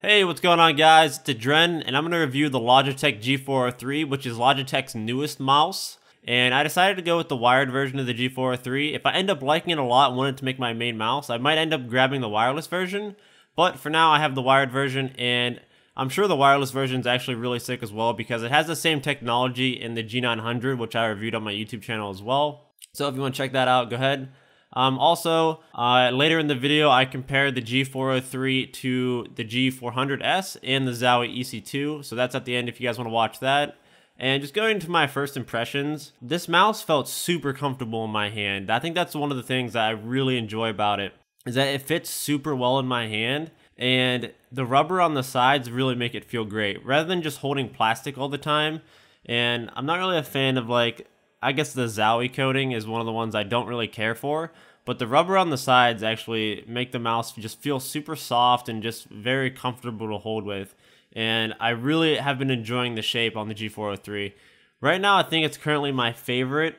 Hey, what's going on guys? It's adreN, and I'm going to review the Logitech G403, which is Logitech's newest mouse. And I decided to go with the wired version of the G403. If I end up liking it a lot and wanted to make my main mouse, I might end up grabbing the wireless version. But for now, I have the wired version, and I'm sure the wireless version is actually really sick as well because it has the same technology in the G900, which I reviewed on my YouTube channel as well. So if you want to check that out, go ahead. Later in the video, I compared the G403 to the G400S and the Zowie EC2, so that's at the end if you guys want to watch that. And just going into my first impressions, this mouse felt super comfortable in my hand. I think that's one of the things that I really enjoy about it, is that it fits super well in my hand, and the rubber on the sides really make it feel great, rather than just holding plastic all the time. And I'm not really a fan of, like, I guess the Zowie coating is one of the ones I don't really care for, but the rubber on the sides actually make the mouse just feel super soft and just very comfortable to hold with. And I really have been enjoying the shape on the G403. Right now, I think it's currently my favorite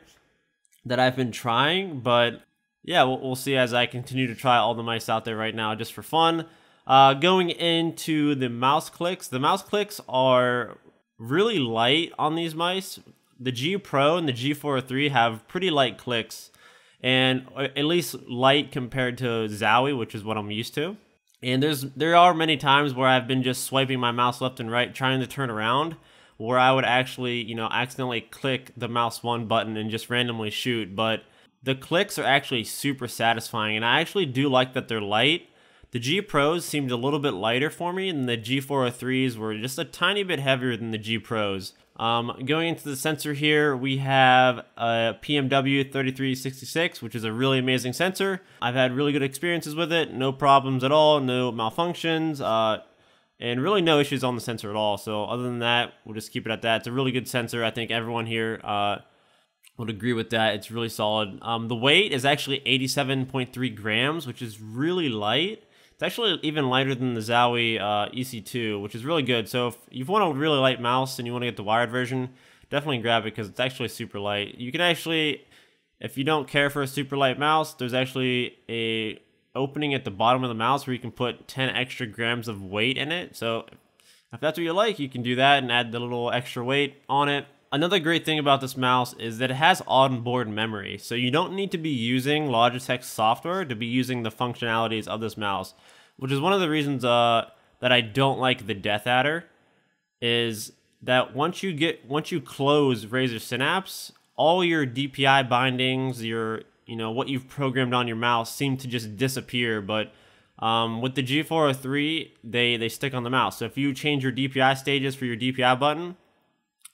that I've been trying, but yeah, we'll see as I continue to try all the mice out there right now just for fun. Going into the mouse clicks are really light on these mice. The G Pro and the G403 have pretty light clicks, and at least light compared to Zowie, which is what I'm used to. And there are many times where I've been just swiping my mouse left and right trying to turn around, where I would actually, accidentally click the mouse 1 button and just randomly shoot. But the clicks are actually super satisfying, and I actually do like that they're light. The G Pros seemed a little bit lighter for me, and the G403s were just a tiny bit heavier than the G Pros. Going into the sensor here, we have a PMW 3366, which is a really amazing sensor. I've had really good experiences with it, no problems at all, no malfunctions, and really no issues on the sensor at all. So other than that, we'll just keep it at that. It's a really good sensor. I think everyone here would agree with that. It's really solid. The weight is actually 87.3 grams, which is really light. It's actually even lighter than the Zowie EC2, which is really good. So if you want a really light mouse and you want to get the wired version, definitely grab it because it's actually super light. You can actually, if you don't care for a super light mouse, there's actually a opening at the bottom of the mouse where you can put 10 extra grams of weight in it. So if that's what you like, you can do that and add the little extra weight on it. Another great thing about this mouse is that it has onboard memory, so you don't need to be using Logitech software to be using the functionalities of this mouse, which is one of the reasons that I don't like the Death Adder, is that once you close Razer Synapse, all your DPI bindings, what you've programmed on your mouse seem to just disappear. But with the G403, they stick on the mouse. So if you change your DPI stages for your DPI button,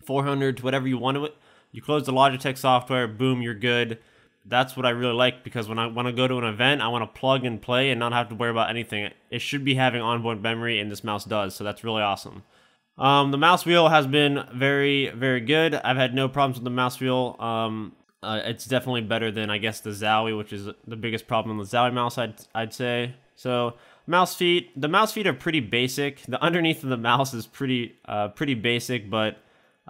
400 to whatever you want to it, you close the Logitech software, boom, you're good. That's what I really like, because when I want to go to an event, I want to plug and play and not have to worry about anything. It should be having onboard memory, and this mouse does, so that's really awesome. The mouse wheel has been very, very good. I've had no problems with the mouse wheel. It's definitely better than, I guess, the Zowie, which is the biggest problem with the Zowie mouse, I'd say. So mouse feet, the mouse feet are pretty basic. The underneath of the mouse is pretty basic, but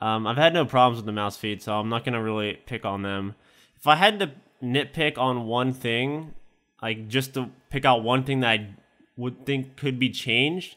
I've had no problems with the mouse feet, so I'm not going to really pick on them. If I had to nitpick on one thing, like just to pick out one thing that I would think could be changed,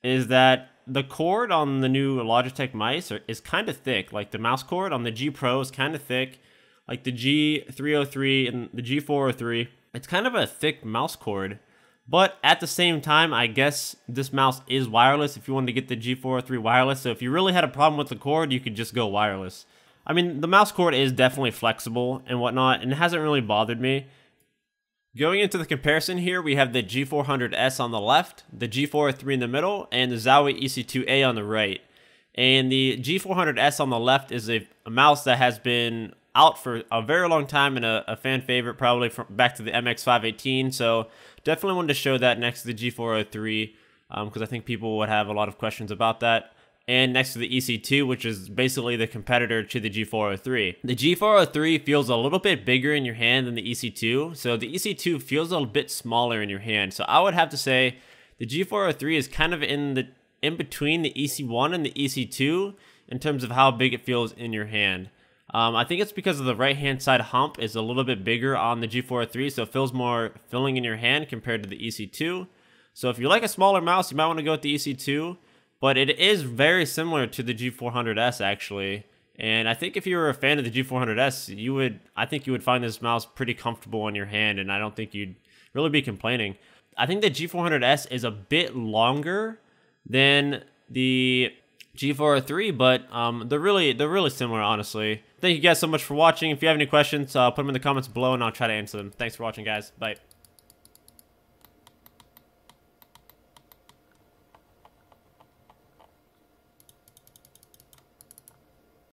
is that the cord on the new Logitech mice is kind of thick. Like the mouse cord on the G Pro is kind of thick. Like the G303 and the G403, it's kind of a thick mouse cord. But at the same time, I guess this mouse is wireless if you wanted to get the G403 wireless. So if you really had a problem with the cord, you could just go wireless. I mean, the mouse cord is definitely flexible and whatnot, and it hasn't really bothered me. Going into the comparison here, we have the G400S on the left, the G403 in the middle, and the Zowie EC2A on the right. And the G400S on the left is a mouse that has been out for a very long time and a fan favorite, probably from back to the MX518. So definitely wanted to show that next to the G403 because I think people would have a lot of questions about that. And next to the EC2, which is basically the competitor to the G403. The G403 feels a little bit bigger in your hand than the EC2, so the EC2 feels a little bit smaller in your hand. So I would have to say the G403 is kind of in between the EC1 and the EC2 in terms of how big it feels in your hand. I think it's because of the right-hand side hump is a little bit bigger on the G403, so it feels more filling in your hand compared to the EC2. So if you like a smaller mouse, you might want to go with the EC2, but it is very similar to the G400S actually. And I think if you were a fan of the G400S, I think you would find this mouse pretty comfortable in your hand, and I don't think you'd really be complaining. I think the G400S is a bit longer than the G403, but they're really similar, honestly. Thank you guys so much for watching. If you have any questions, put them in the comments below, and I'll try to answer them. Thanks for watching, guys. Bye.